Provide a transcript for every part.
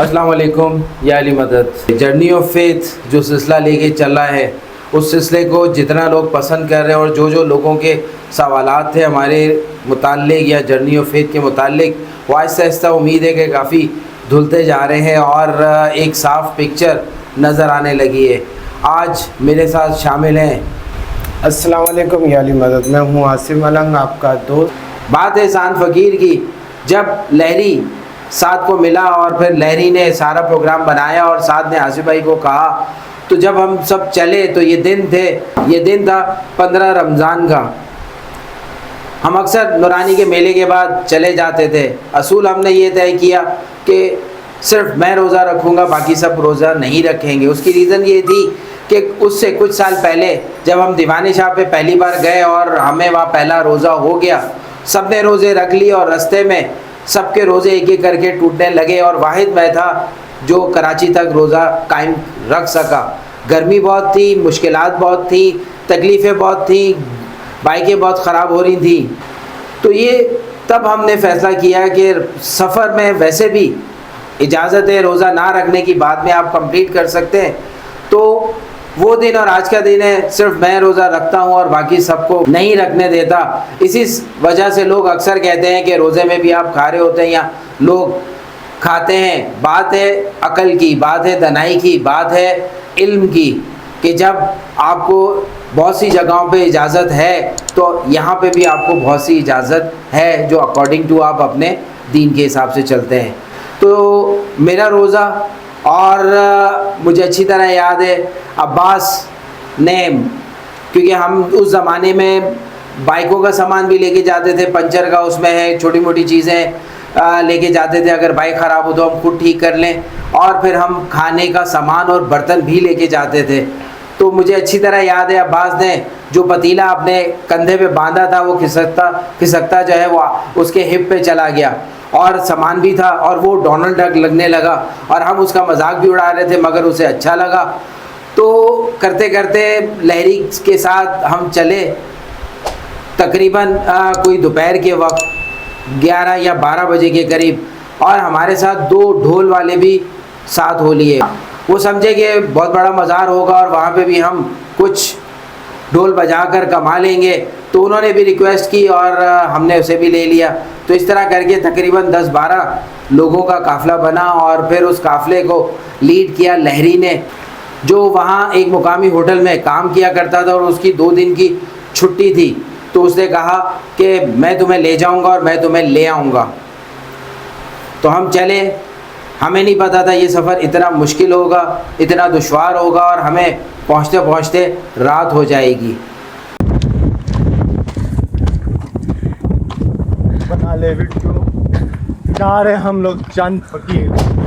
अस्सलाम वालेकुम या अली मदद। जर्नी ऑफ फेथ जो सिलसिला लेके चल रहा है, उस सिलसिले को जितना लोग पसंद कर रहे हैं और जो लोगों के सवालात थे हमारे मुताल्लिक या जर्नी ऑफ फेथ के मुताल्लिक, वो आहिस्ता आहिस्ता उम्मीद है कि काफ़ी धुलते जा रहे हैं और एक साफ़ पिक्चर नज़र आने लगी है। आज मेरे साथ शामिल हैं अस्सलाम वालेकुम या अली मदद। मैं हूँ आसिम मलंग, आपका दोस्त। बात है शान फ़कीर की। जब लहरी साथ को मिला और फिर लहरी ने सारा प्रोग्राम बनाया और साथ ने आसिफ भाई को कहा, तो जब हम सब चले तो ये दिन था 15 रमज़ान का। हम अक्सर नूरानी के मेले के बाद चले जाते थे। असूल हमने ये तय किया कि सिर्फ मैं रोज़ा रखूँगा, बाकी सब रोज़ा नहीं रखेंगे। उसकी रीज़न ये थी कि उससे कुछ साल पहले जब हम दीवानी शाह पे पहली बार गए और हमें वहाँ पहला रोज़ा हो गया, सब ने रोज़े रख लिए और रास्ते में सबके रोज़े एक एक करके टूटने लगे और वाहिद मैं था जो कराची तक रोज़ा कायम रख सका। गर्मी बहुत थी, मुश्किलात बहुत थी, तकलीफ़ें बहुत थी, बाइकें बहुत ख़राब हो रही थी। तो ये तब हमने फ़ैसला किया कि सफ़र में वैसे भी इजाज़त है रोज़ा ना रखने की, बाद में आप कंप्लीट कर सकते हैं। तो वो दिन और आज का दिन है, सिर्फ मैं रोज़ा रखता हूँ और बाकी सबको नहीं रखने देता। इसी वजह से लोग अक्सर कहते हैं कि रोज़े में भी आप खा रहे होते हैं या लोग खाते हैं। बात है अकल की, बात है दनाई की, बात है इल्म की, कि जब आपको बहुत सी जगहों पे इजाज़त है तो यहाँ पे भी आपको बहुत सी इजाज़त है जो अकॉर्डिंग टू आप अपने दीन के हिसाब से चलते हैं। तो मेरा रोज़ा, और मुझे अच्छी तरह याद है अब्बास ने, क्योंकि हम उस ज़माने में बाइकों का सामान भी लेके जाते थे, पंचर का उसमें है, छोटी मोटी चीज़ें लेके जाते थे, अगर बाइक ख़राब हो तो हम खुद ठीक कर लें। और फिर हम खाने का सामान और बर्तन भी लेके जाते थे। तो मुझे अच्छी तरह याद है अब्बास ने जो पतीला अपने कंधे पे बांधा था वो खिसकता जो है वो उसके हिप पे चला गया और सामान भी था और वो डोनाल्ड डक लगने लगा और हम उसका मजाक भी उड़ा रहे थे, मगर उसे अच्छा लगा। तो करते करते लहरी के साथ हम चले तकरीबन कोई दोपहर के वक्त 11 या 12 बजे के करीब, और हमारे साथ 2 ढोल वाले भी साथ हो लिए। वो समझे कि बहुत बड़ा मज़ार होगा और वहाँ पे भी हम कुछ ढोल बजा कर कमा लेंगे, तो उन्होंने भी रिक्वेस्ट की और हमने उसे भी ले लिया। तो इस तरह करके तकरीबन 10-12 लोगों का काफ़िला बना और फिर उस काफ़िले को लीड किया लहरी ने, जो वहाँ एक मुकामी होटल में काम किया करता था और उसकी 2 दिन की छुट्टी थी। तो उसने कहा कि मैं तुम्हें ले जाऊँगा और मैं तुम्हें ले आऊँगा। तो हम चले। हमें नहीं पता था ये सफ़र इतना मुश्किल होगा, इतना दुश्वार होगा और हमें पहुँचते पहुँचते रात हो जाएगी। बना ले वीडियो, जा रहे हम लोग चांद फकीर।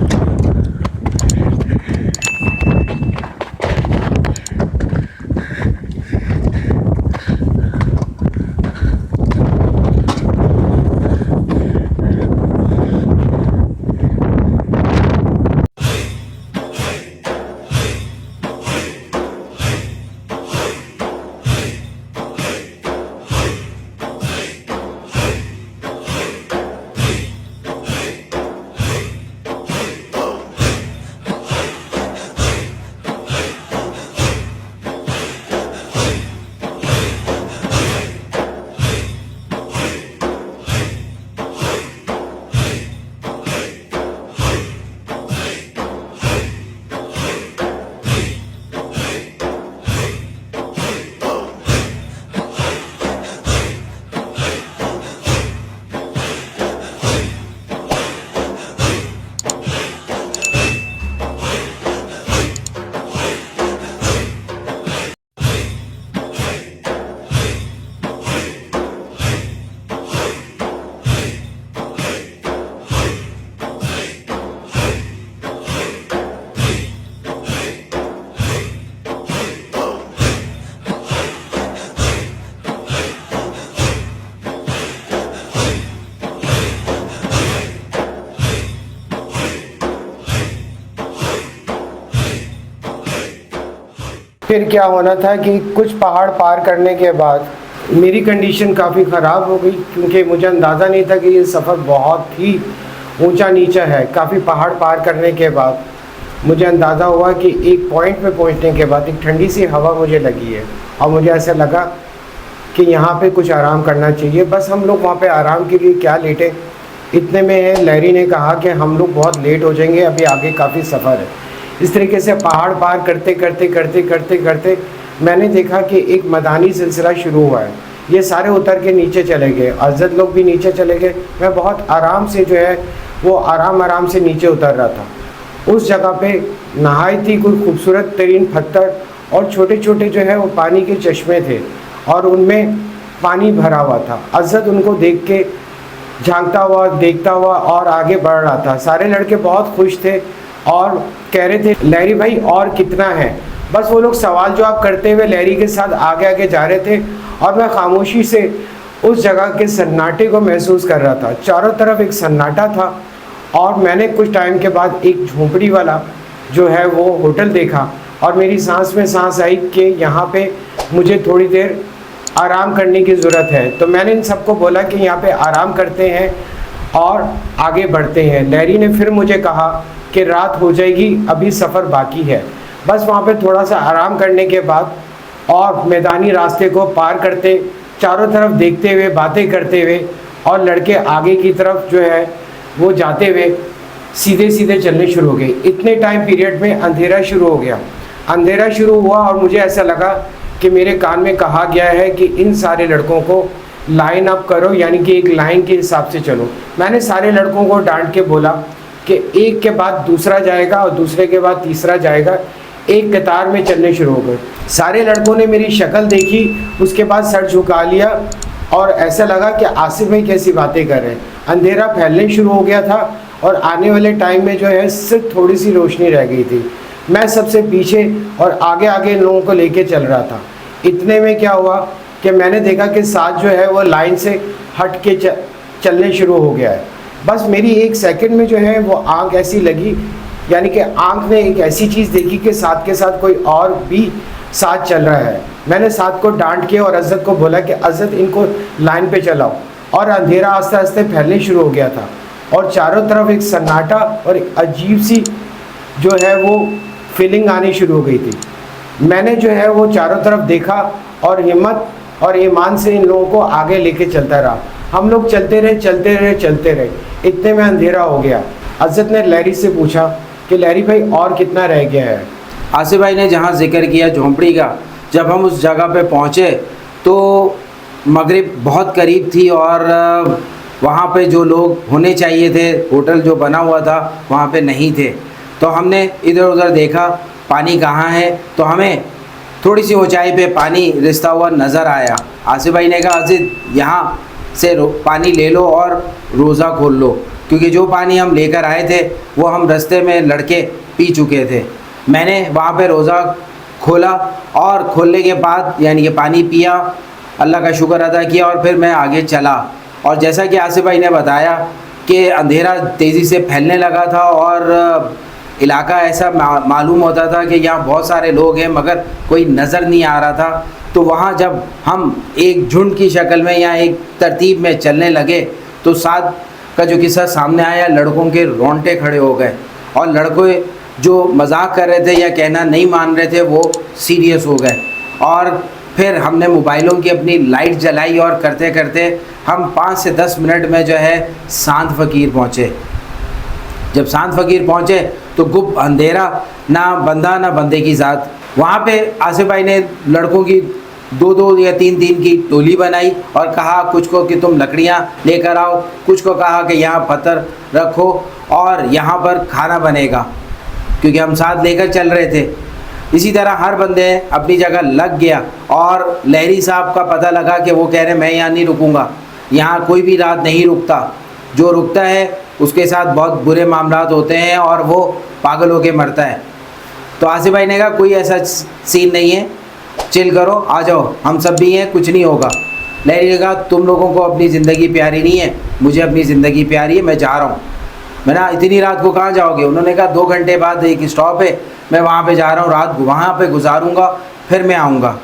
फिर क्या होना था कि कुछ पहाड़ पार करने के बाद मेरी कंडीशन काफ़ी ख़राब हो गई, क्योंकि मुझे अंदाज़ा नहीं था कि ये सफ़र बहुत ही ऊंचा नीचा है। काफ़ी पहाड़ पार करने के बाद मुझे अंदाज़ा हुआ कि एक पॉइंट पे पहुंचने के बाद एक ठंडी सी हवा मुझे लगी है और मुझे ऐसा लगा कि यहाँ पे कुछ आराम करना चाहिए। बस हम लोग वहाँ पे आराम के लिए क्या लेटे, इतने में लहरी ने कहा कि हम लोग बहुत लेट हो जाएंगे, अभी आगे काफ़ी सफ़र है। इस तरीके से पहाड़ पार करते करते करते करते करते मैंने देखा कि एक मैदानी सिलसिला शुरू हुआ है। ये सारे उतर के नीचे चले गए, अज़द लोग भी नीचे चले गए। मैं बहुत आराम से जो है वो आराम से नीचे उतर रहा था। उस जगह पे नहायत ही कोई खूबसूरत तरीन पत्थर और छोटे छोटे जो है वो पानी के चश्मे थे और उनमें पानी भरा हुआ था। अज़द उनको देख के झांकता हुआ, देखता हुआ और आगे बढ़ रहा था। सारे लड़के बहुत खुश थे और कह रहे थे लहरी भाई और कितना है। बस वो लोग सवाल जवाब करते हुए लहरी के साथ आगे आगे जा रहे थे और मैं खामोशी से उस जगह के सन्नाटे को महसूस कर रहा था। चारों तरफ एक सन्नाटा था और मैंने कुछ टाइम के बाद एक झोंपड़ी वाला जो है वो होटल देखा और मेरी सांस में सांस आई कि यहाँ पे मुझे थोड़ी देर आराम करने की ज़रूरत है। तो मैंने इन सबको बोला कि यहाँ पे आराम करते हैं और आगे बढ़ते हैं। लहरी ने फिर मुझे कहा कि रात हो जाएगी, अभी सफ़र बाकी है। बस वहाँ पे थोड़ा सा आराम करने के बाद और मैदानी रास्ते को पार करते, चारों तरफ देखते हुए, बातें करते हुए और लड़के आगे की तरफ जो है वो जाते हुए सीधे सीधे चलने शुरू हो गए। इतने टाइम पीरियड में अंधेरा शुरू हो गया। अंधेरा शुरू हुआ और मुझे ऐसा लगा कि मेरे कान में कहा गया है कि इन सारे लड़कों को लाइन अप करो, यानी कि एक लाइन के हिसाब से चलो। मैंने सारे लड़कों को डांट के बोला कि एक के बाद दूसरा जाएगा और दूसरे के बाद तीसरा जाएगा, एक कतार में चलने शुरू हो गए। सारे लड़कों ने मेरी शक्ल देखी, उसके बाद सर झुका लिया और ऐसा लगा कि आसिफ भाई कैसी बातें कर रहे हैं। अंधेरा फैलने शुरू हो गया था और आने वाले टाइम में जो है सिर्फ थोड़ी सी रोशनी रह गई थी। मैं सबसे पीछे और आगे आगे इन लोगों को लेके चल रहा था। इतने में क्या हुआ कि मैंने देखा कि साथ जो है वो लाइन से हट के चलने शुरू हो गया है। बस मेरी एक सेकंड में जो है वो आंख ऐसी लगी, यानी कि आंख ने एक ऐसी चीज़ देखी कि साथ के साथ कोई और भी साथ चल रहा है। मैंने साथ को डांट के और अज़द को बोला कि अज़द इनको लाइन पे चलाओ और अंधेरा आस्ते आस्ते फैलने शुरू हो गया था और चारों तरफ एक सन्नाटा और एक अजीब सी जो है वो फीलिंग आनी शुरू हो गई थी। मैंने जो है वो चारों तरफ देखा और हिम्मत और ईमान से इन लोगों को आगे लेके चलता रहा। हम लोग चलते रहे। इतने में अंधेरा हो गया। अज़द ने लहरी से पूछा कि लहरी भाई और कितना रह गया है। आसिफ भाई ने जहाँ जिक्र किया झोंपड़ी का, जब हम उस जगह पे पहुँचे तो मगरिब बहुत करीब थी और वहाँ पे जो लोग होने चाहिए थे, होटल जो बना हुआ था वहाँ पे नहीं थे। तो हमने इधर उधर देखा पानी कहाँ है, तो हमें थोड़ी सी ऊंचाई पे पानी रिसता हुआ नज़र आया। आसिफ भाई ने कहा अज़ीज़ यहाँ से पानी ले लो और रोज़ा खोल लो, क्योंकि जो पानी हम लेकर आए थे वो हम रास्ते में लड़के पी चुके थे। मैंने वहाँ पे रोज़ा खोला और खोलने के बाद यानी कि पानी पिया, अल्लाह का शुक्र अदा किया और फिर मैं आगे चला। और जैसा कि आसिफ भाई ने बताया कि अंधेरा तेज़ी से फैलने लगा था और इलाका ऐसा मालूम होता था कि यहाँ बहुत सारे लोग हैं मगर कोई नज़र नहीं आ रहा था। तो वहाँ जब हम एक झुंड की शक्ल में या एक तरतीब में चलने लगे तो साथ का जो किस्सा सामने आया, लड़कों के रोंगटे खड़े हो गए और लड़के जो मजाक कर रहे थे या कहना नहीं मान रहे थे वो सीरियस हो गए। और फिर हमने मोबाइलों की अपनी लाइट जलाई और करते करते हम 5 से 10 मिनट में जो है सांत फ़कीर पहुँचे। जब सांत फ़कीर पहुँचे तो गुप अंधेरा, ना बंदा ना बंदे की ज़ात। वहाँ पे आसिफ भाई ने लड़कों की 2-2 या 3-3 की टोली बनाई और कहा कुछ को कि तुम लकड़ियाँ लेकर आओ, कुछ को कहा कि यहाँ पत्थर रखो और यहाँ पर खाना बनेगा, क्योंकि हम साथ लेकर चल रहे थे। इसी तरह हर बंदे अपनी जगह लग गया और लहरी साहब का पता लगा कि वो कह रहे मैं यहाँ नहीं रुकूँगा, यहाँ कोई भी रात नहीं रुकता, जो रुकता है उसके साथ बहुत बुरे मामलात होते हैं और वो पागल होके मरता है। तो आसिफ भाई ने कहा कोई ऐसा सीन नहीं है, चिल करो, आ जाओ, हम सब भी हैं, कुछ नहीं होगा। लहरी ने कहा तुम लोगों को अपनी ज़िंदगी प्यारी नहीं है, मुझे अपनी ज़िंदगी प्यारी है, मैं जा रहा हूँ। मैंने इतनी रात को कहाँ जाओगे? उन्होंने कहा 2 घंटे बाद एक स्टॉप है, मैं वहाँ पे जा रहा हूँ, रात वहाँ पे गुजारूँगा, फिर मैं आऊँगा।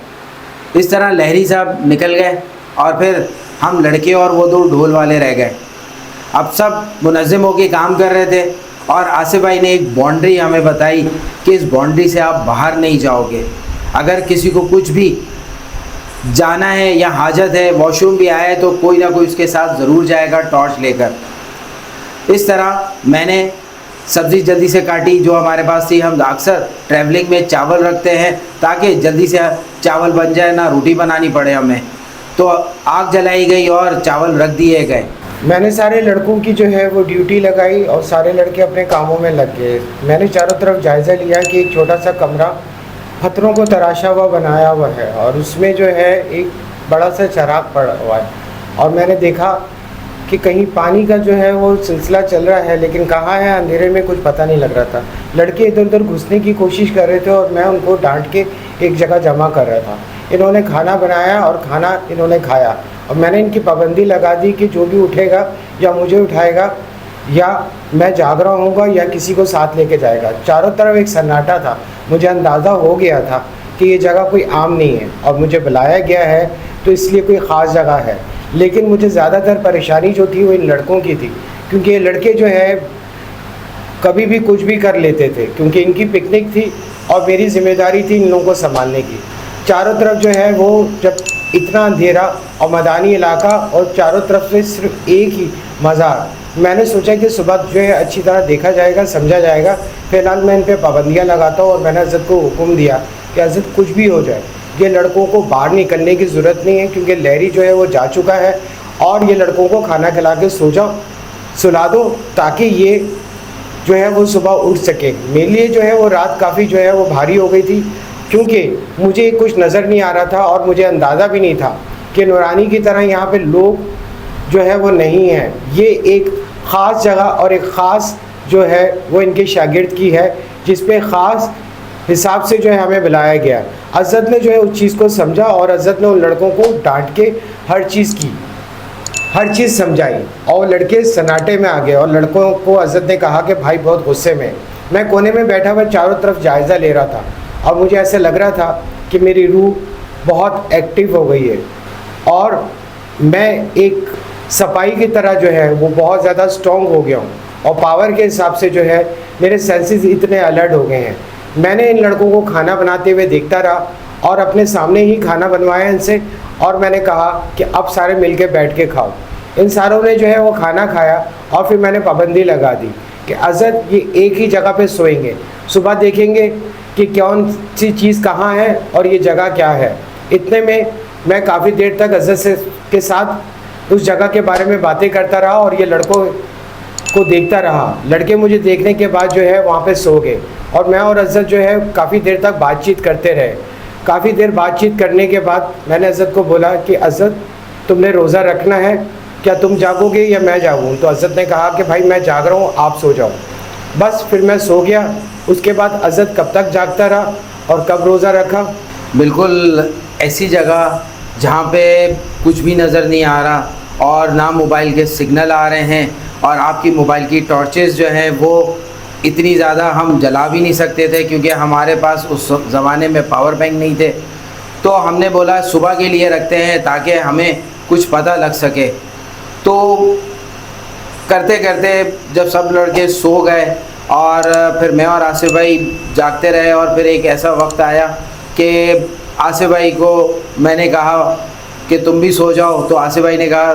इस तरह लहरी साहब निकल गए और फिर हम लड़के और वो 2 ढोल वाले रह गए। अब सब मुनज़्ज़म होकर काम कर रहे थे और आसिफ भाई ने एक बाउंड्री हमें बताई कि इस बाउंड्री से आप बाहर नहीं जाओगे। अगर किसी को कुछ भी जाना है या हाजत है, वॉशरूम भी आया है, तो कोई ना कोई उसके साथ ज़रूर जाएगा टॉर्च लेकर। इस तरह मैंने सब्ज़ी जल्दी से काटी जो हमारे पास थी। हम अक्सर ट्रैवलिंग में चावल रखते हैं ताकि जल्दी से चावल बन जाए, ना रोटी बनानी पड़े हमें। तो आग जलाई गई और चावल रख दिए गए। मैंने सारे लड़कों की जो है वो ड्यूटी लगाई और सारे लड़के अपने कामों में लग गए। मैंने चारों तरफ जायज़ा लिया कि एक छोटा सा कमरा पत्थरों को तराशा हुआ बनाया हुआ है और उसमें जो है एक बड़ा सा चिराग पड़ा हुआ है और मैंने देखा कि कहीं पानी का जो है वो सिलसिला चल रहा है, लेकिन कहाँ है अंधेरे में कुछ पता नहीं लग रहा था। लड़के इधर उधर घुसने की कोशिश कर रहे थे और मैं उनको डांट के एक जगह जमा कर रहा था। इन्होंने खाना बनाया और खाना इन्होंने खाया और मैंने इनकी पाबंदी लगा दी कि जो भी उठेगा या मुझे उठाएगा या मैं जाग रहा हूँगा या किसी को साथ लेके जाएगा। चारों तरफ एक सन्नाटा था। मुझे अंदाज़ा हो गया था कि ये जगह कोई आम नहीं है और मुझे बुलाया गया है तो इसलिए कोई ख़ास जगह है। लेकिन मुझे ज़्यादातर परेशानी जो थी वो इन लड़कों की थी, क्योंकि ये लड़के जो है कभी भी कुछ भी कर लेते थे, क्योंकि इनकी पिकनिक थी और मेरी ज़िम्मेदारी थी इन लोगों को संभालने की। चारों तरफ जो है वो जब इतना अंधेरा और मैदानी इलाका और चारों तरफ से सिर्फ एक ही मज़ार, मैंने सोचा कि सुबह जो है अच्छी तरह देखा जाएगा, समझा जाएगा। फ़िलहाल मैं इन पर पाबंदियाँ लगाता हूँ और मैंने हज़रत को हुक्म दिया कि हज़रत कुछ भी हो जाए, ये लड़कों को बाहर निकलने की ज़रूरत नहीं है, क्योंकि लहरी जो है वो जा चुका है और ये लड़कों को खाना खिला के सुला दो ताकि ये जो है वो सुबह उठ सके। मेरे लिए जो है वो रात काफ़ी जो है वो भारी हो गई थी, क्योंकि मुझे कुछ नज़र नहीं आ रहा था और मुझे अंदाज़ा भी नहीं था कि नूरानी की तरह यहाँ पे लोग जो है वो नहीं है। ये एक ख़ास जगह और एक ख़ास जो है वो इनके शागिर्द की है, जिस पे ख़ास हिसाब से जो है हमें बुलाया गया। हज़रत ने जो है उस चीज़ को समझा और हज़रत ने उन लड़कों को डांट के हर चीज़ समझाई और लड़के सन्नाटे में आ गए और लड़कों को हज़रत ने कहा कि भाई बहुत गुस्से में। मैं कोने में बैठा हुआ चारों तरफ जायज़ा ले रहा था और मुझे ऐसे लग रहा था कि मेरी रूह बहुत एक्टिव हो गई है और मैं एक सपाई की तरह जो है वो बहुत ज़्यादा स्ट्रॉन्ग हो गया हूँ और पावर के हिसाब से जो है मेरे सेंसेस इतने अलर्ट हो गए हैं। मैंने इन लड़कों को खाना बनाते हुए देखता रहा और अपने सामने ही खाना बनवाया इनसे और मैंने कहा कि अब सारे मिलके बैठ के खाओ। इन सारों ने जो है वो खाना खाया और फिर मैंने पाबंदी लगा दी कि हज़रत ये एक ही जगह पे सोएंगे, सुबह देखेंगे कि कौन सी चीज़ कहाँ है और ये जगह क्या है। इतने में मैं काफ़ी देर तक हज़रत के साथ उस जगह के बारे में बातें करता रहा और ये लड़कों को देखता रहा। लड़के मुझे देखने के बाद जो है वहाँ पे सो गए और मैं और हज़रत जो है काफ़ी देर तक बातचीत करते रहे। काफ़ी देर बातचीत करने के बाद मैंने हज़रत को बोला कि हज़रत तुमने रोज़ा रखना है, क्या तुम जागोगे या मैं जागूँ? तो हज़रत ने कहा कि भाई मैं जाग रहा हूँ, आप सो जाओ। बस फिर मैं सो गया। उसके बाद हज़रत कब तक जागता रहा और कब रोज़ा रखा? बिल्कुल ऐसी जगह जहाँ पे कुछ भी नज़र नहीं आ रहा और ना मोबाइल के सिग्नल आ रहे हैं और आपकी मोबाइल की टॉर्चेस जो हैं वो इतनी ज़्यादा हम जला भी नहीं सकते थे, क्योंकि हमारे पास उस ज़माने में पावर बैंक नहीं थे। तो हमने बोला सुबह के लिए रखते हैं ताकि हमें कुछ पता लग सके। तो करते करते जब सब लड़के सो गए और फिर मैं और आसिफ भाई जागते रहे और फिर एक ऐसा वक्त आया कि आसिफ भाई को मैंने कहा कि तुम भी सो जाओ। तो आसिफ भाई ने कहा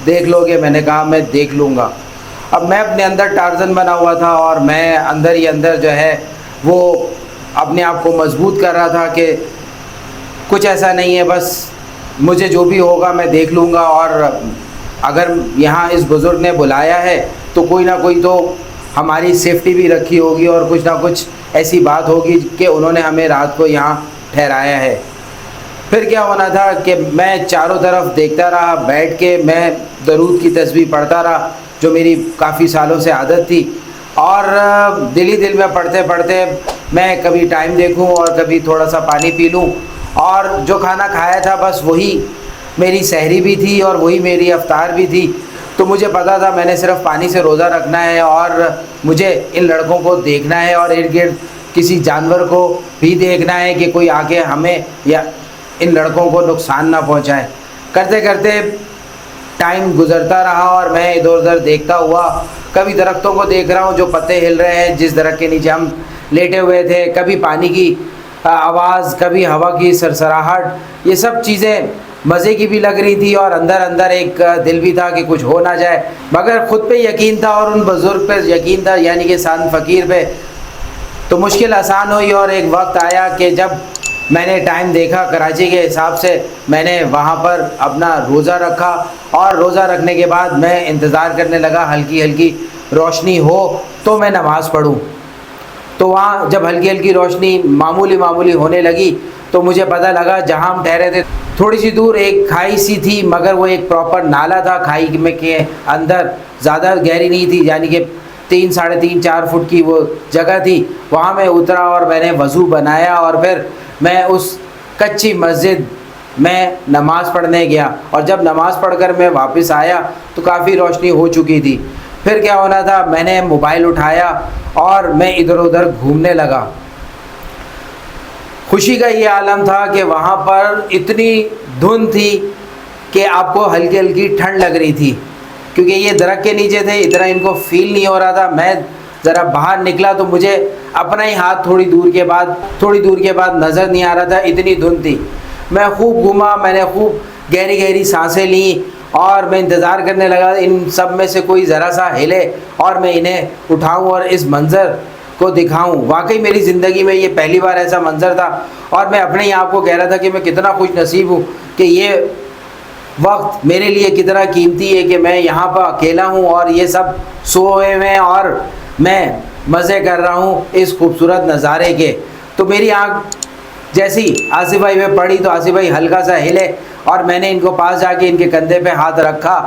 देख लोगे? मैंने कहा मैं देख लूँगा। अब मैं अपने अंदर टार्ज़न बना हुआ था और मैं अंदर ही अंदर जो है वो अपने आप को मजबूत कर रहा था कि कुछ ऐसा नहीं है, बस मुझे जो भी होगा मैं देख लूँगा और अगर यहाँ इस बुज़ुर्ग ने बुलाया है तो कोई ना कोई तो हमारी सेफ्टी भी रखी होगी और कुछ ना कुछ ऐसी बात होगी कि उन्होंने हमें रात को यहाँ ठहराया है। फिर क्या होना था कि मैं चारों तरफ देखता रहा, बैठ के मैं दरूद की तस्बीह पढ़ता रहा जो मेरी काफ़ी सालों से आदत थी। और दिल ही दिल में पढ़ते पढ़ते मैं कभी टाइम देखूं और कभी थोड़ा सा पानी पी लूं और जो खाना खाया था बस वही मेरी सहरी भी थी और वही मेरी अफ्तार भी थी। तो मुझे पता था मैंने सिर्फ पानी से रोज़ा रखना है और मुझे इन लड़कों को देखना है और इर्द गिर्द किसी जानवर को भी देखना है कि कोई आके हमें या इन लड़कों को नुकसान ना पहुंचाए। करते करते टाइम गुजरता रहा और मैं इधर उधर देखता हुआ कभी दरख्तों को देख रहा हूँ जो पत्ते हिल रहे हैं जिस दरख्त के नीचे हम लेटे हुए थे, कभी पानी की आवाज़, कभी हवा की सरसराहट, ये सब चीज़ें मज़े की भी लग रही थी और अंदर अंदर एक दिल भी था कि कुछ हो ना जाए, मगर ख़ुद पे यकीन था और उन बुज़ुर्ग पे यकीन था, यानी कि सान फ़कीर पे। तो मुश्किल आसान हुई और एक वक्त आया कि जब मैंने टाइम देखा कराची के हिसाब से, मैंने वहाँ पर अपना रोज़ा रखा और रोज़ा रखने के बाद मैं इंतज़ार करने लगा हल्की हल्की रोशनी हो तो मैं नमाज़ पढ़ूँ। तो वहाँ जब हल्की हल्की रोशनी मामूली मामूली होने लगी तो मुझे पता लगा जहाँ हम ठहरे थे थोड़ी सी दूर एक खाई सी थी, मगर वो एक प्रॉपर नाला था, खाई में के अंदर, ज़्यादा गहरी नहीं थी, यानी कि 3, साढ़े 3, 4 फुट की वो जगह थी। वहाँ मैं उतरा और मैंने वज़ू बनाया और फिर मैं उस कच्ची मस्जिद में नमाज़ पढ़ने गया और जब नमाज़ पढ़कर मैं वापस आया तो काफ़ी रोशनी हो चुकी थी। फिर क्या होना था, मैंने मोबाइल उठाया और मैं इधर उधर घूमने लगा। खुशी का ये आलम था कि वहाँ पर इतनी धुंध थी कि आपको हल्की हल्की ठंड लग रही थी, क्योंकि ये दरख्त के नीचे थे, इतना इनको फील नहीं हो रहा था। मैं ज़रा बाहर निकला तो मुझे अपना ही हाथ थोड़ी दूर के बाद नज़र नहीं आ रहा था, इतनी धुंध थी। मैं खूब घूमा, मैंने खूब गहरी गहरी सांसें ली और मैं इंतज़ार करने लगा इन सब में से कोई ज़रा सा हिले और मैं इन्हें उठाऊं और इस मंज़र को दिखाऊं। वाकई मेरी ज़िंदगी में ये पहली बार ऐसा मंज़र था और मैं अपने ही आप को कह रहा था कि मैं कितना खुश नसीब हूँ कि ये वक्त मेरे लिए कितना कीमती है कि मैं यहाँ पर अकेला हूँ और ये सब सोए हुए हैं और मैं मज़े कर रहा हूँ इस खूबसूरत नज़ारे के। तो मेरी आँख जैसी आसिफ भाई पे पड़ी तो आसिफ भाई हल्का सा हिले और मैंने इनको पास जाके इनके कंधे पे हाथ रखा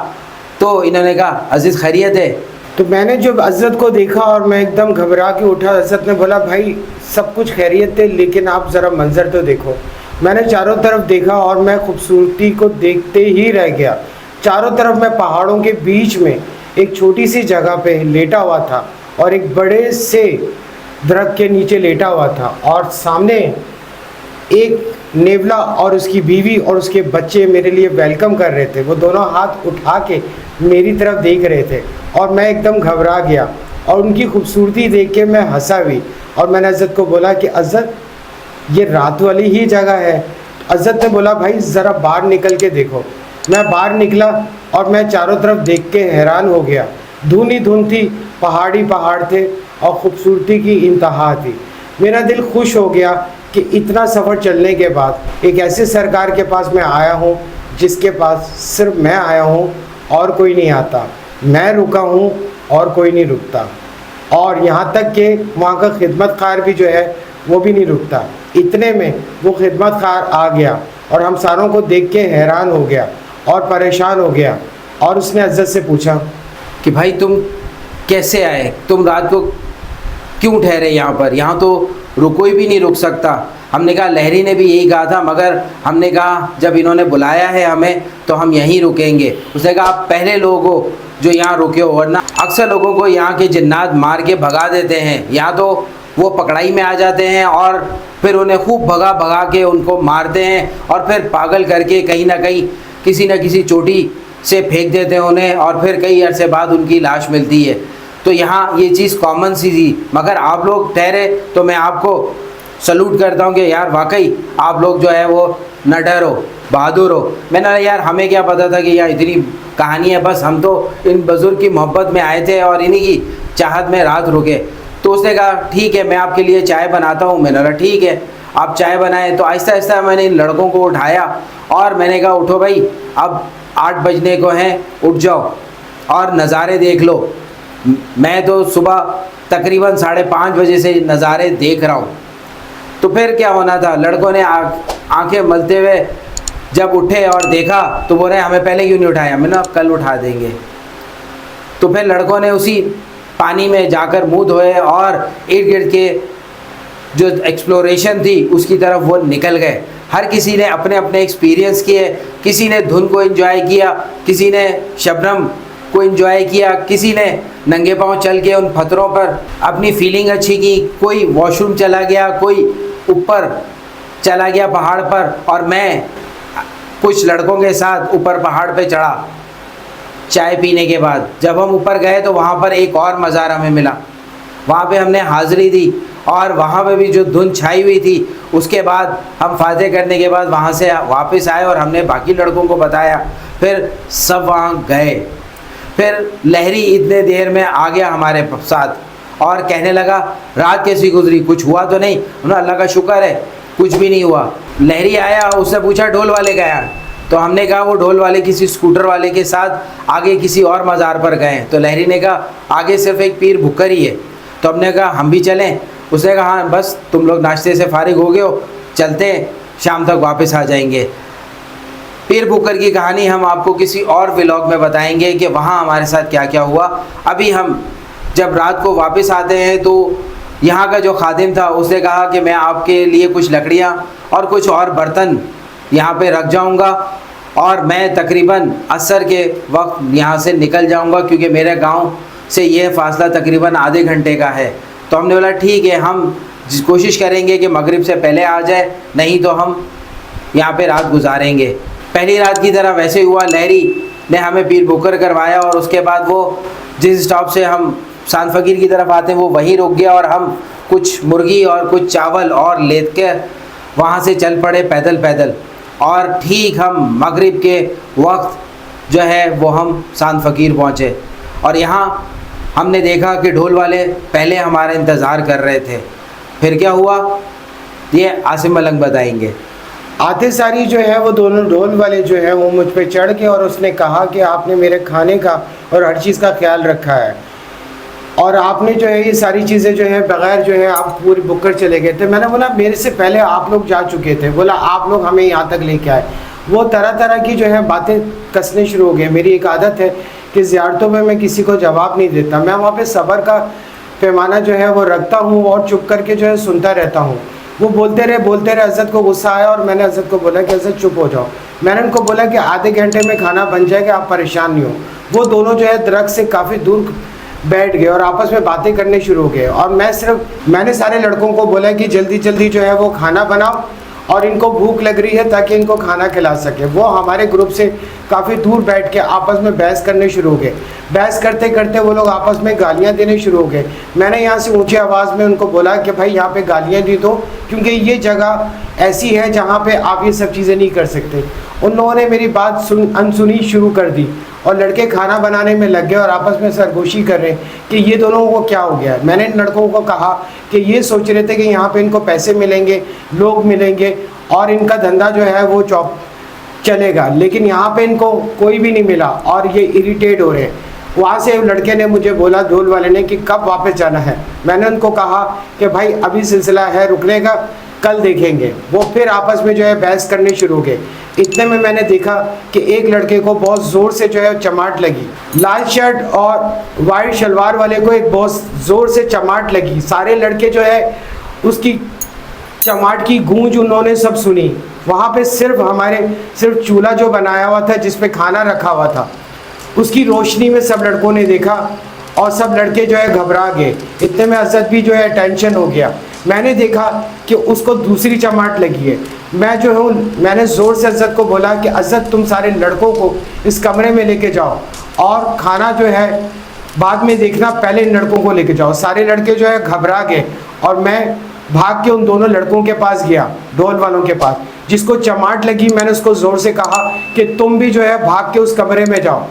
तो इन्होंने कहा, अजीज़ खैरियत है? तो मैंने जब अज़रत को देखा और मैं एकदम घबरा के उठा, अज़रत ने बोला, भाई सब कुछ खैरियत है लेकिन आप ज़रा मंज़र तो देखो। मैंने चारों तरफ देखा और मैं खूबसूरती को देखते ही रह गया। चारों तरफ मैं पहाड़ों के बीच में एक छोटी सी जगह पे लेटा हुआ था और एक बड़े से दरख्त के नीचे लेटा हुआ था और सामने एक नेवला और उसकी बीवी और उसके बच्चे मेरे लिए वेलकम कर रहे थे। वो दोनों हाथ उठा के मेरी तरफ देख रहे थे और मैं एकदम घबरा गया और उनकी खूबसूरती देख के मैं हंसा भी। और मैंने अज़रत को बोला कि अज़रत ये रात वाली ही जगह है। अज़रत ने बोला, भाई ज़रा बाहर निकल के देखो। मैं बाहर निकला और मैं चारों तरफ देख के हैरान हो गया। धुंध ही धुंध थी, पहाड़ ही पहाड़ थे और ख़ूबसूरती की इंतहा थी। मेरा दिल खुश हो गया कि इतना सफ़र चलने के बाद एक ऐसे सरकार के पास मैं आया हूँ जिसके पास सिर्फ मैं आया हूँ और कोई नहीं आता। मैं रुका हूँ और कोई नहीं रुकता और यहाँ तक कि वहाँ का खिदमतकार भी जो है वो भी नहीं रुकता। इतने में वो खिदमतकार आ गया और हम सारों को देख के हैरान हो गया और परेशान हो गया और उसने अज़रत से पूछा कि भाई तुम कैसे आए, तुम रात को क्यों ठहरे यहाँ पर? यहाँ तो कोई भी नहीं रुक सकता। हमने कहा, लहरी ने भी यही कहा था, मगर हमने कहा जब इन्होंने बुलाया है हमें तो हम यहीं रुकेंगे। उसने कहा, आप पहले लोग हो जो यहाँ रुके हो, वरना अक्सर लोगों को यहाँ के जिन्नात मार के भगा देते हैं। यहाँ तो वो पकड़ाई में आ जाते हैं और फिर उन्हें खूब भगा भगा के उनको मारते हैं और फिर पागल करके कहीं ना कहीं किसी न किसी चोटी से फेंक देते हैं उन्हें और फिर कई अरसे बाद उनकी लाश मिलती है। तो यहाँ ये चीज़ कॉमन सी थी, मगर आप लोग ठहरे तो मैं आपको सलूट करता हूँ कि यार वाकई आप लोग जो है वो निडर हो, बहादुर हो। मैंने कहा, यार हमें क्या पता था कि यार इतनी कहानी है, बस हम तो इन बुज़ुर्ग की मोहब्बत में आए थे और इन्हीं की चाहत में रात रुके। तो उसने कहा, ठीक है मैं आपके लिए चाय बनाता हूँ। मैंने कहा, ठीक है आप चाय बनाएं। तो आहिस्ता आहिस्ता मैंने इन लड़कों को उठाया और मैंने कहा, उठो भाई, अब 8 बजने को हैं, उठ जाओ और नज़ारे देख लो। मैं तो सुबह तकरीबन 5:30 बजे से नज़ारे देख रहा हूँ। तो फिर क्या होना था, लड़कों ने आंखें मलते हुए जब उठे और देखा तो बोले, हमें पहले क्यों नहीं उठाया? मैंने कहा, कल उठा देंगे। तो फिर लड़कों ने उसी पानी में जाकर मुँह धोए और इर्द गिर्द के जो एक्सप्लोरेशन थी उसकी तरफ वो निकल गए। हर किसी ने अपने अपने एक्सपीरियंस किए, किसी ने धुन को एंजॉय किया, किसी ने शबनम को एंजॉय किया, किसी ने नंगे पांव चल के उन पत्थरों पर अपनी फीलिंग अच्छी की, कोई वॉशरूम चला गया, कोई ऊपर चला गया पहाड़ पर और मैं कुछ लड़कों के साथ ऊपर पहाड़ पे चढ़ा। चाय पीने के बाद जब हम ऊपर गए तो वहाँ पर एक और मज़ार हमें मिला। वहाँ पे हमने हाज़िरी दी और वहाँ पे भी जो धुंध छाई हुई थी, उसके बाद हम फातिहा करने के बाद वहाँ से वापस आए और हमने बाकी लड़कों को बताया। फिर सब वहाँ गए। फिर लहरी इतने देर में आ गया हमारे साथ और कहने लगा रात कैसी गुजरी, कुछ हुआ तो नहीं? उन्होंने अल्लाह का शुक्र है कुछ भी नहीं हुआ। लहरी आया, उससे पूछा ढोल वाले गया? तो हमने कहा वो ढोल वाले किसी स्कूटर वाले के साथ आगे किसी और मज़ार पर गए। तो लहरी ने कहा आगे सिर्फ एक पीर भुक्कर ही है। तो हमने कहा हम भी चलें? उसने कहा हाँ बस तुम लोग नाश्ते से फारिग हो गए हो, चलते हैं, शाम तक वापस आ जाएंगे। पीर भुक्कर की कहानी हम आपको किसी और व्लॉग में बताएंगे कि वहाँ हमारे साथ क्या क्या हुआ। अभी हम जब रात को वापस आते हैं तो यहाँ का जो खादिम था उसने कहा कि मैं आपके लिए कुछ लकड़ियाँ और कुछ और बर्तन यहाँ पे रख जाऊँगा और मैं तकरीबन असर के वक्त यहाँ से निकल जाऊँगा, क्योंकि मेरे गाँव से ये फ़ासला तकरीबन आधे घंटे का है। तो हमने बोला ठीक है, हम कोशिश करेंगे कि मगरिब से पहले आ जाए, नहीं तो हम यहाँ पे रात गुजारेंगे। पहली रात की तरह वैसे हुआ। लहरी ने हमें पीर भुक्कर करवाया और उसके बाद वो जिस स्टॉप से हम सांद फ़कीर की तरफ आते हैं वो वहीं रुक गया और हम कुछ मुर्गी और कुछ चावल और लेत के वहाँ से चल पड़े पैदल पैदल। और ठीक हम मगरिब के वक्त जो है वो हम सांद फ़कीर पहुँचे और यहाँ हमने देखा कि ढोल वाले पहले हमारा इंतज़ार कर रहे थे। फिर क्या हुआ ये आसिम मलंग बताएंगे। आते सारी जो है वो दोनों ढोल वाले जो है वो मुझ पे चढ़ के और उसने कहा कि आपने मेरे खाने का और हर चीज़ का ख्याल रखा है और आपने जो है ये सारी चीज़ें जो है बग़ैर जो है आप पूरी बुक कर चले गए थे। मैंने बोला मेरे से पहले आप लोग जा चुके थे। बोला आप लोग हमें यहाँ तक लेके आए। वो तरह तरह की जो है बातें कसने शुरू हो गए। मेरी एक आदत है कि ज़ियारतों में मैं किसी को जवाब नहीं देता, मैं वहाँ पे सब्र का पैमाना जो है वो रखता हूँ और चुप करके जो है सुनता रहता हूँ। वो बोलते रहे हज़रत को गुस्सा आया और मैंने हज़रत को बोला कि हज़रत चुप हो जाओ। मैंने उनको बोला कि आधे घंटे में खाना बन जाएगा, आप परेशान नहीं हो। वो दोनों जो है दरख्त से काफ़ी दूर बैठ गए और आपस में बातें करने शुरू हो गए और मैंने सारे लड़कों को बोला कि जल्दी जल्दी जो है वो खाना बनाओ और इनको भूख लग रही है ताकि इनको खाना खिला सके। वो हमारे ग्रुप से काफ़ी दूर बैठ के आपस में बहस करने शुरू हो गए। बहस करते करते वो लोग आपस में गालियाँ देने शुरू हो गए। मैंने यहाँ से ऊंची आवाज़ में उनको बोला कि भाई यहाँ पे गालियाँ दी दो, क्योंकि ये जगह ऐसी है जहाँ पे आप ये सब चीज़ें नहीं कर सकते। उन लोगों ने मेरी बात अनसुनी शुरू कर दी और लड़के खाना बनाने में लग गए और आपस में सरगोशी कर रहे कि ये दोनों को क्या हो गया। मैंने इन लड़कों को कहा कि ये सोच रहे थे कि यहाँ पे इनको पैसे मिलेंगे, लोग मिलेंगे और इनका धंधा जो है वो चलेगा, लेकिन यहाँ पे इनको कोई भी नहीं मिला और ये इरिटेट हो रहे हैं। वहाँ से लड़के ने मुझे बोला, ढोल वाले ने, कि कब वापस जाना है। मैंने उनको कहा कि भाई अभी सिलसिला है रुकने का, कल देखेंगे। वो फिर आपस में जो है बहस करने शुरू हो गए। इतने में मैंने देखा कि एक लड़के को बहुत ज़ोर से जो है चमाट लगी। लाल शर्ट और वाइट शलवार वाले को एक बहुत ज़ोर से चमाट लगी। सारे लड़के जो है उसकी चमाट की गूंज उन्होंने सब सुनी। वहाँ पे सिर्फ चूल्हा जो बनाया हुआ था जिस पे खाना रखा हुआ था, उसकी रोशनी में सब लड़कों ने देखा और सब लड़के जो है घबरा गए। इतने में हज़रत भी जो है टेंशन हो गया। मैंने देखा कि उसको दूसरी चमाट लगी है। मैंने ज़ोर से हज़रत को बोला कि हज़रत तुम सारे लड़कों को इस कमरे में लेके जाओ और खाना जो है बाद में देखना, पहले इन लड़कों को लेके जाओ। सारे लड़के जो है घबरा गए और मैं भाग के उन दोनों लड़कों के पास गया, ढोल वालों के पास। जिसको चमाट लगी मैंने उसको ज़ोर से कहा कि तुम भी जो है भाग के उस कमरे में जाओ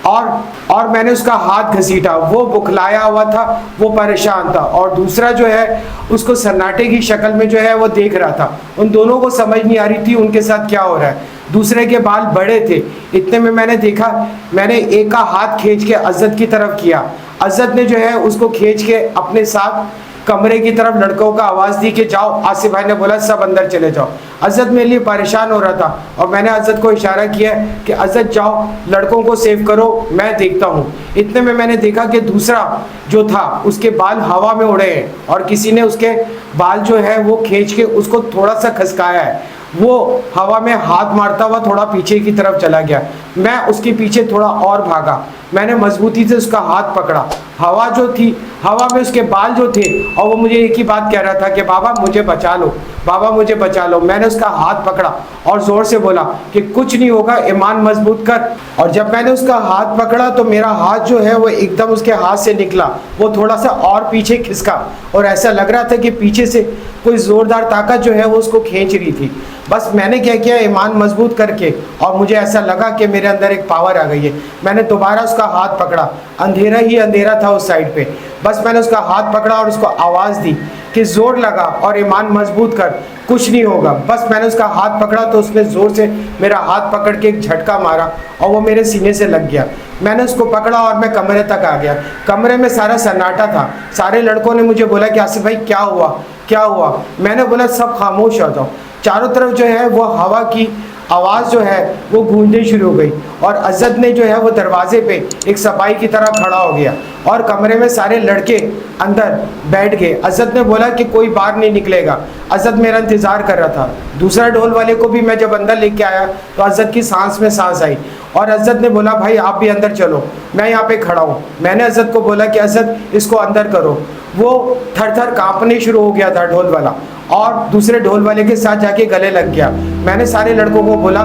और मैंने उसका हाथ घसीटा। वो बुखलाया हुआ था, वो परेशान था और दूसरा जो है उसको सन्नाटे की शक्ल में जो है वो देख रहा था। उन दोनों को समझ नहीं आ रही थी उनके साथ क्या हो रहा है। दूसरे के बाल बड़े थे। इतने में मैंने देखा, मैंने एक का हाथ खींच के अज़द की तरफ किया। अज़द ने जो है उसको खींच के अपने साथ कमरे की तरफ लड़कों का आवाज़ दी कि जाओ। आसिफ भाई ने बोला सब अंदर चले जाओ। अज़द मेरे लिए परेशान हो रहा था और मैंने अज़द को इशारा किया कि अज़द जाओ, लड़कों को सेव करो, मैं देखता हूँ। इतने में मैंने देखा कि दूसरा जो था उसके बाल हवा में उड़े हैं और किसी ने उसके बाल जो है वो खींच के उसको थोड़ा सा खसकाया है वो हवा में हाथ मारता हुआ थोड़ा पीछे की तरफ चला गया। मैं उसके पीछे थोड़ा और भागा, मैंने मजबूती से उसका हाथ पकड़ा। हवा जो थी, हवा में उसके बाल जो थे, और वो मुझे एक ही बात कह रहा था कि बाबा मुझे बचा लो, बाबा मुझे बचा लो। मैंने उसका हाथ पकड़ा और ज़ोर से बोला कि कुछ नहीं होगा, ईमान मजबूत कर। और जब मैंने उसका हाथ पकड़ा तो मेरा हाथ जो है वो एकदम उसके हाथ से निकला, वो थोड़ा सा और पीछे खिसका और ऐसा लग रहा था कि पीछे से कोई ज़ोरदार ताकत जो है वो उसको खींच रही थी। बस मैंने क्या किया, ईमान मजबूत करके, और मुझे ऐसा लगा कि मेरे अंदर एक पावर आ गई है। मैंने दोबारा उसका हाथ पकड़ा, अंधेरा ही अंधेरा था उस साइड पे। बस मैंने उसका हाथ पकड़ा और उसको आवाज़ दी कि ज़ोर लगा और ईमान मजबूत कर, कुछ नहीं होगा। बस मैंने उसका हाथ पकड़ा तो उसने ज़ोर से मेरा हाथ पकड़ के एक झटका मारा और वो मेरे सीने से लग गया। मैंने उसको पकड़ा और मैं कमरे तक आ गया। कमरे में सारा सन्नाटा था। सारे लड़कों ने मुझे बोला कि आसिफ भाई क्या हुआ, क्या हुआ। मैंने बोला सब खामोश हो जाओ। चारों तरफ जो है वो हवा की आवाज़ जो है वो गूंजनी शुरू हो गई और अज़द ने जो है वो दरवाजे पे एक सिपाही की तरह खड़ा हो गया और कमरे में सारे लड़के अंदर बैठ गए। अज़द ने बोला कि कोई बाहर नहीं निकलेगा। अज़द मेरा इंतज़ार कर रहा था। दूसरा ढोल वाले को भी मैं जब अंदर लेके आया तो अज़द की सांस में सांस आई और अज़द ने बोला भाई आप भी अंदर चलो, मैं यहाँ पे खड़ा हूँ। मैंने अज़द को बोला कि अज़द इसको अंदर करो। वो थर थर काँपने शुरू हो गया था ढोल वाला और दूसरे ढोल वाले के साथ जाके गले लग गया। मैंने सारे लड़कों को बोला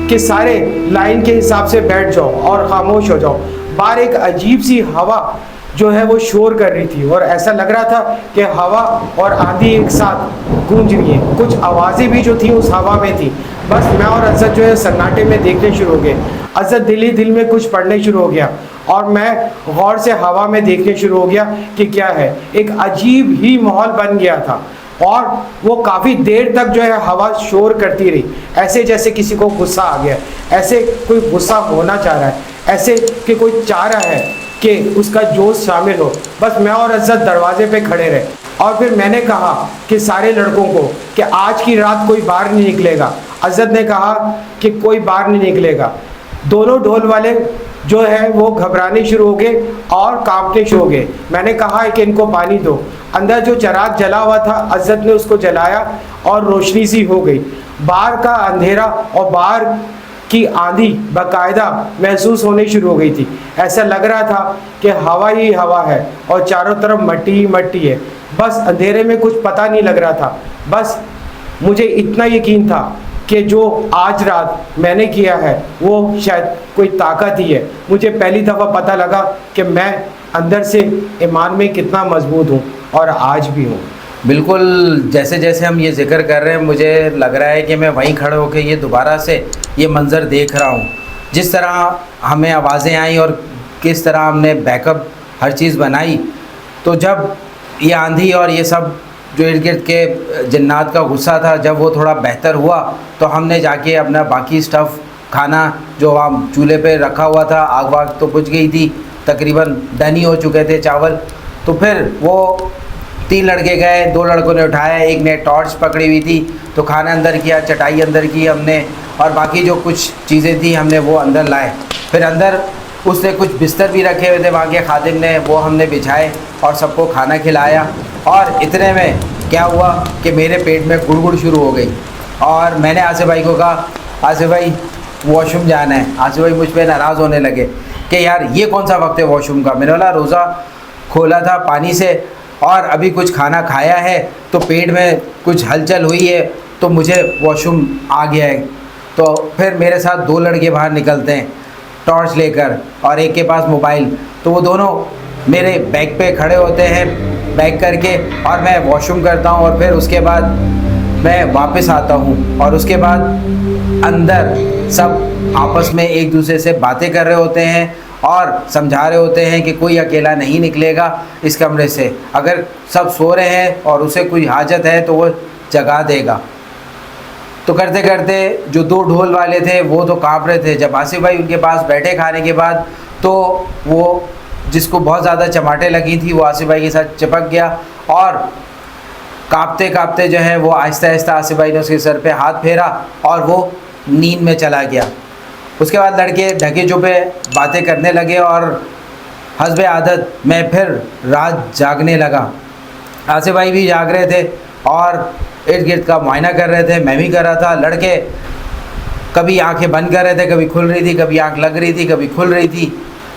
कि सारे लाइन के हिसाब से बैठ जाओ और खामोश हो जाओ। बाहर एक अजीब सी हवा जो है वो शोर कर रही थी और ऐसा लग रहा था कि हवा और आंधी एक साथ गूंज रही है। कुछ आवाज़ें भी जो थी उस हवा में थी। बस मैं और अज़द जो है सन्नाटे में देखने शुरू हो गए। अज़द दिल ही दिल में कुछ पढ़ने शुरू हो गया और मैं गौर से हवा में देखने शुरू हो गया कि क्या है। एक अजीब ही माहौल बन गया था और वो काफ़ी देर तक जो है हवा शोर करती रही, ऐसे जैसे किसी को गुस्सा आ गया, ऐसे कोई गुस्सा होना चाह रहा है, ऐसे कि कोई चाह रहा है कि उसका जोश शामिल हो। बस मैं और अज़द दरवाजे पे खड़े रहे और फिर मैंने कहा कि सारे लड़कों को कि आज की रात कोई बाहर नहीं निकलेगा। अज़द ने कहा कि कोई बाहर नहीं निकलेगा। दोनों ढोल वाले जो है वो घबराने शुरू हो गए और कांपने शुरू हो गए। मैंने कहा कि इनको पानी दो। अंदर जो चिराग जला हुआ था अज़द ने उसको जलाया और रोशनी सी हो गई। बाहर का अंधेरा और बाहर की आंधी बाकायदा महसूस होने शुरू हो गई थी। ऐसा लग रहा था कि हवा ही हवा है और चारों तरफ मट्टी ही मट्टी है। बस अंधेरे में कुछ पता नहीं लग रहा था। बस मुझे इतना यकीन था कि जो आज रात मैंने किया है वो शायद कोई ताकत ही है। मुझे पहली दफ़ा पता लगा कि मैं अंदर से ईमान में कितना मजबूत हूँ और आज भी हूँ। बिल्कुल, जैसे जैसे हम ये जिक्र कर रहे हैं मुझे लग रहा है कि मैं वहीं खड़े होकर ये दोबारा से ये मंज़र देख रहा हूँ। जिस तरह हमें आवाज़ें आई और किस तरह हमने बैकअप हर चीज़ बनाई, तो जब ये आंधी और ये सब जो इर्द गिर्द के जन्नात का गुस्सा था, जब वो थोड़ा बेहतर हुआ तो हमने जाके अपना बाकी स्टफ़ खाना जो हम चूल्हे पे रखा हुआ था, आग वाग तो बुझ गई थी, तकरीबन डन ही हो चुके थे चावल। तो फिर वो 3 लड़के गए, 2 लड़कों ने उठाया, एक ने टॉर्च पकड़ी हुई थी तो खाना अंदर किया, चटाई अंदर की हमने और बाकी जो कुछ चीज़ें थी हमने वो अंदर लाए। फिर अंदर उसने कुछ बिस्तर भी रखे हुए थे वहाँ के खादिम ने, वो हमने बिछाए और सबको खाना खिलाया। और इतने में क्या हुआ कि मेरे पेट में गुड़गुड़ शुरू हो गई और मैंने आसिफ भाई को कहा आसिफ भाई वॉशरूम जाना है। आसिफ भाई मुझ पर नाराज़ होने लगे कि यार ये कौन सा वक्त है वॉशरूम का। मैंने बोला रोज़ा खोला था पानी से और अभी कुछ खाना खाया है तो पेट में कुछ हलचल हुई है तो मुझे वॉशरूम आ गया है। तो फिर मेरे साथ 2 लड़के बाहर निकलते हैं टॉर्च लेकर और एक के पास मोबाइल, तो वो दोनों मेरे बैग पे खड़े होते हैं बैग करके और मैं वॉशरूम करता हूँ और फिर उसके बाद मैं वापस आता हूँ और उसके बाद अंदर सब आपस में एक दूसरे से बातें कर रहे होते हैं और समझा रहे होते हैं कि कोई अकेला नहीं निकलेगा इस कमरे से, अगर सब सो रहे हैं और उसे कोई हाजत है तो वो जगा देगा। तो करते करते जो 2 ढोल वाले थे वो तो काँप रहे थे। जब आसिफ भाई उनके पास बैठे खाने के बाद तो वो जिसको बहुत ज़्यादा चमाटे लगी थी वो आसिफ भाई के साथ चिपक गया और काँपते काँपते जो है वो आहिस्ता आहिस्ता आसिफ भाई ने उसके सर पे हाथ फेरा और वो नींद में चला गया। उसके बाद लड़के ढके चुपे बातें करने लगे और हस्बे आदत मैं फिर रात जागने लगा। आसिफ भाई भी जाग रहे थे और इर्द गिर्द का मुआयना कर रहे थे, मैं भी कर रहा था। लड़के कभी आंखें बंद कर रहे थे, कभी खुल रही थी, कभी आंख लग रही थी, कभी खुल रही थी।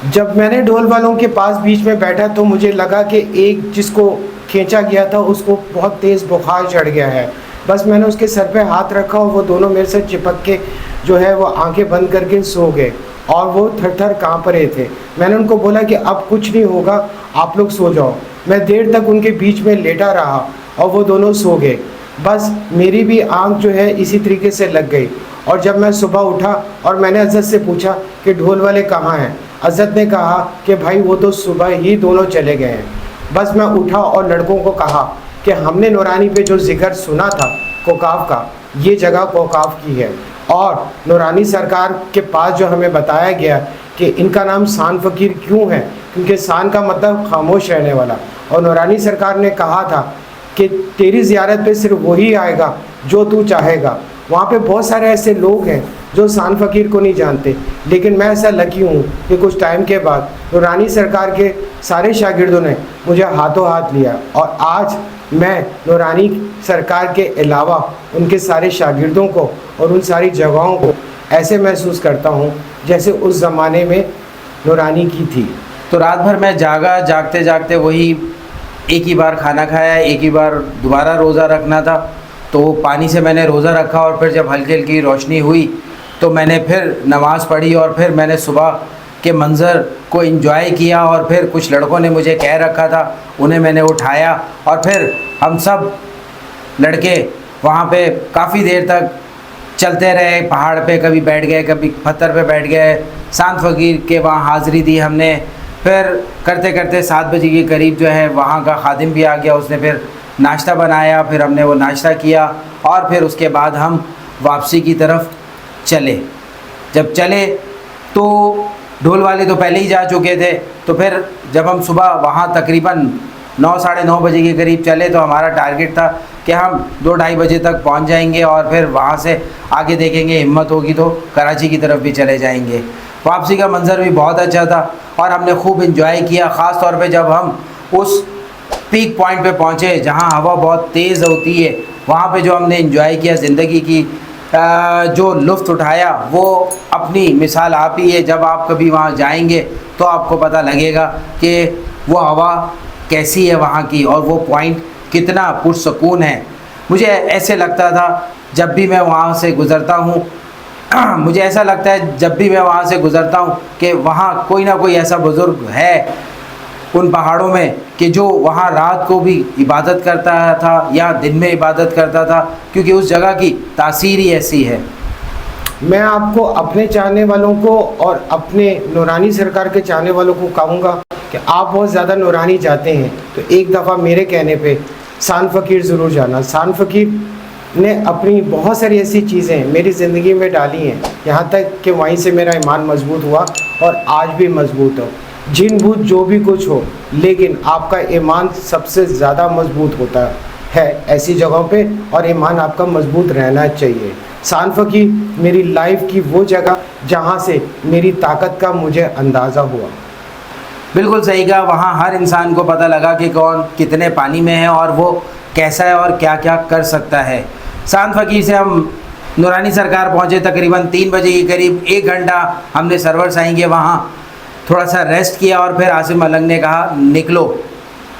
जब मैंने ढोल वालों के पास बीच में बैठा तो मुझे लगा कि एक जिसको खींचा गया था उसको बहुत तेज़ बुखार चढ़ गया है। बस मैंने उसके सर पे हाथ रखा और वो दोनों मेरे से चिपक के जो है वो आंखें बंद करके सो गए और वो थर थर काँप रहे थे। मैंने उनको बोला कि अब कुछ नहीं होगा, आप लोग सो जाओ। मैं देर तक उनके बीच में लेटा रहा और वो दोनों सो गए। बस मेरी भी आंख जो है इसी तरीके से लग गई। और जब मैं सुबह उठा और मैंने अज़त से पूछा कि ढोल वाले कहाँ हैं, अज़त ने कहा कि भाई वो तो सुबह ही दोनों चले गए हैं। बस मैं उठा और लड़कों को कहा कि हमने नूरानी पे जो जिक्र सुना था कोकाफ का, ये जगह कोकाफ की है और नूरानी सरकार के पास जो हमें बताया गया कि इनका नाम सान फ़कीर क्यों है, क्योंकि सान का मतलब खामोश रहने वाला। और नूरानी सरकार ने कहा था कि तेरी ज़ियारत पे सिर्फ वही आएगा जो तू चाहेगा। वहाँ पे बहुत सारे ऐसे लोग हैं जो सान फ़कीर को नहीं जानते, लेकिन मैं ऐसा लकी हूँ कि कुछ टाइम के बाद नूरानी सरकार के सारे शागिर्दों ने मुझे हाथों हाथ लिया और आज मैं नूरानी सरकार के अलावा उनके सारे शागिर्दों को और उन सारी जगहों को ऐसे महसूस करता हूँ जैसे उस ज़माने में नूरानी की थी। तो रात भर मैं जागा, जागते जागते वही एक ही बार खाना खाया, एक ही बार दोबारा रोज़ा रखना था। तो पानी से मैंने रोज़ा रखा और फिर जब हल्की हल्की रोशनी हुई तो मैंने फिर नमाज़ पढ़ी और फिर मैंने सुबह के मंज़र को एंजॉय किया। और फिर कुछ लड़कों ने मुझे कह रखा था, उन्हें मैंने उठाया और फिर हम सब लड़के वहाँ पे काफ़ी देर तक चलते रहे। पहाड़ पे कभी बैठ गए, कभी पत्थर पे बैठ गए। सान फ़कीर के वहाँ हाज़िरी दी हमने। फिर करते करते 7 बजे के करीब जो है वहाँ का खादिम भी आ गया, उसने फिर नाश्ता बनाया, फिर हमने वो नाश्ता किया और फिर उसके बाद हम वापसी की तरफ चले। जब चले तो ढोल वाले तो पहले ही जा चुके थे। तो फिर जब हम सुबह वहाँ तकरीबन 9 साढ़े 9 बजे के करीब चले तो हमारा टारगेट था कि हम 2-2:30 बजे तक पहुँच जाएंगे और फिर वहाँ से आगे देखेंगे, हिम्मत होगी तो कराची की तरफ भी चले जाएंगे। वापसी का मंज़र भी बहुत अच्छा था और हमने खूब इंजॉय किया। ख़ास तौर पे जब हम उस पीक पॉइंट पे पहुँचे जहाँ हवा बहुत तेज़ होती है, वहाँ पे जो हमने इंजॉय किया, ज़िंदगी की जो लुत्फ़ उठाया वो अपनी मिसाल आप ही है। जब आप कभी वहाँ जाएंगे तो आपको पता लगेगा कि वो हवा कैसी है वहाँ की और वो पॉइंट कितना पुरसकून है। मुझे ऐसे लगता था जब भी मैं वहाँ से गुज़रता हूँ मुझे ऐसा लगता है जब भी मैं वहाँ से गुज़रता हूँ कि वहाँ कोई ना कोई ऐसा बुज़ुर्ग है उन पहाड़ों में कि जो वहाँ रात को भी इबादत करता था या दिन में इबादत करता था, क्योंकि उस जगह की तासीर ही ऐसी है। मैं आपको अपने चाहने वालों को और अपने नूरानी सरकार के चाहने वालों को कहूँगा कि आप बहुत ज़्यादा नूरानी चाहते हैं तो एक दफ़ा मेरे कहने पे सान फ़कीर ज़रूर जाना। सान फ़कीर ने अपनी बहुत सारी ऐसी चीज़ें मेरी ज़िंदगी में डाली हैं, यहाँ तक कि वहीं से मेरा ईमान मजबूत हुआ और आज भी मजबूत हो। जिन भूत जो भी कुछ हो, लेकिन आपका ईमान सबसे ज़्यादा मजबूत होता है ऐसी जगहों पे और ईमान आपका मजबूत रहना चाहिए। सान फ़कीर मेरी लाइफ की वो जगह जहाँ से मेरी ताकत का मुझे अंदाज़ा हुआ। बिल्कुल सही कहा। वहाँ हर इंसान को पता लगा कि कौन कितने पानी में है और वो कैसा है और क्या क्या कर सकता है। सान फ़कीर से हम नूरानी सरकार पहुँचे तकरीबन 3 बजे के करीब। 1 घंटा हमने सरवर साईं के वहाँ थोड़ा सा रेस्ट किया और फिर आसिम अलंग ने कहा निकलो।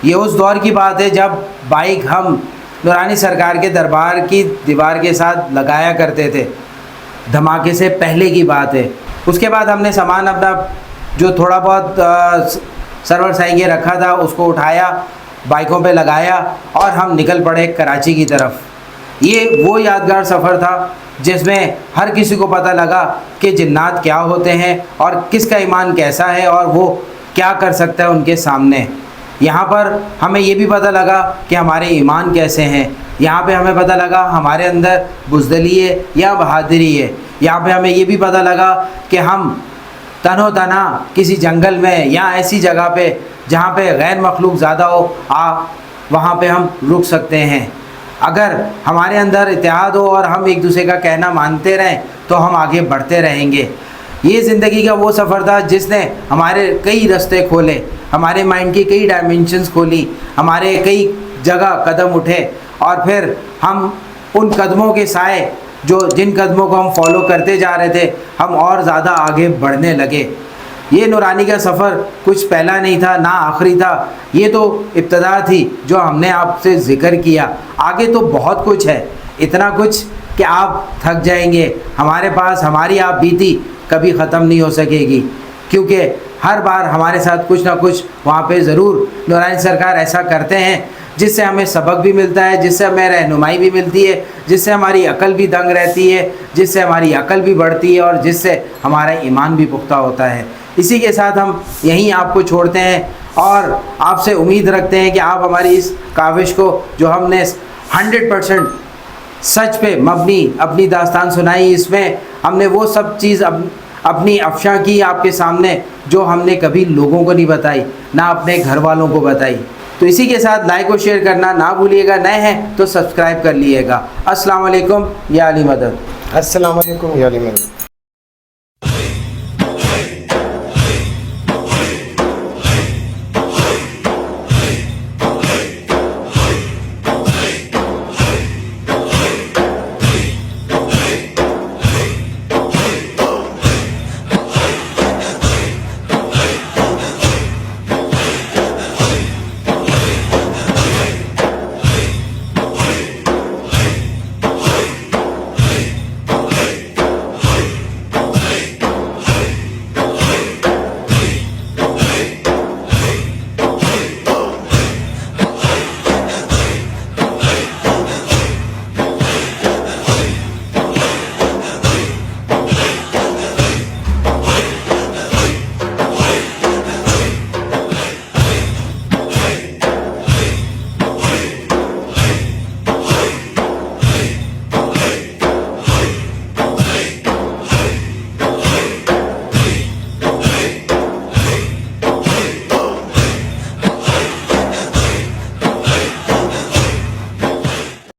ये उस दौर की बात है जब बाइक हम नूरानी सरकार के दरबार की दीवार के साथ लगाया करते थे, धमाके से पहले की बात है। उसके बाद हमने सामान अपना जो थोड़ा बहुत सरवर साईं के रखा था उसको उठाया, बाइकों पे लगाया और हम निकल पड़े कराची की तरफ। ये वो यादगार सफ़र था जिसमें हर किसी को पता लगा कि जिन्नात क्या होते हैं और किसका ईमान कैसा है और वो क्या कर सकता है उनके सामने। यहाँ पर हमें ये भी पता लगा कि हमारे ईमान कैसे हैं। यहाँ पे हमें पता लगा हमारे अंदर बुज़दिली है या बहादुरी है। यहाँ पे हमें ये भी पता लगा कि हम तनो तना किसी जंगल में या ऐसी जगह पे जहाँ पे गैर मखलूक ज़्यादा हो वहाँ पे हम रुक सकते हैं। अगर हमारे अंदर इत्तेहाद हो और हम एक दूसरे का कहना मानते रहें तो हम आगे बढ़ते रहेंगे। ये ज़िंदगी का वो सफ़र था जिसने हमारे कई रास्ते खोले, हमारे माइंड की कई डायमेंशंस खोली, हमारे कई जगह कदम उठे और फिर हम उन कदमों के साए जिन कदमों को हम फॉलो करते जा रहे थे, हम और ज़्यादा आगे बढ़ने लगे। ये नूरानी का सफ़र कुछ पहला नहीं था ना आखिरी था, ये तो इब्तदा थी जो हमने आपसे ज़िक्र किया। आगे तो बहुत कुछ है, इतना कुछ कि आप थक जाएंगे। हमारे पास हमारी आप बीती कभी ख़त्म नहीं हो सकेगी, क्योंकि हर बार हमारे साथ कुछ ना कुछ वहाँ पे ज़रूर नूरानी सरकार ऐसा करते हैं जिससे हमें सबक भी मिलता है, जिससे हमें रहनुमाई भी मिलती है, जिससे हमारी अकल भी दंग रहती है, जिससे हमारी अकल भी बढ़ती है और जिससे हमारा ईमान भी पुख्ता होता है। इसी के साथ हम यहीं आपको छोड़ते हैं और आपसे उम्मीद रखते हैं कि आप हमारी इस काविश को, जो हमने 100% सच पे मबनी अपनी दास्तान सुनाई, इसमें हमने वो सब चीज़ अपनी अफशा की आपके सामने जो हमने कभी लोगों को नहीं बताई, ना अपने घर वालों को बताई। तो इसी के साथ लाइक और शेयर करना ना भूलिएगा। नए हैं तो सब्सक्राइब कर लीजिएगा। अस्सलाम वालेकुम या अली मदद। अस्सलाम वालेकुम या अली मदद।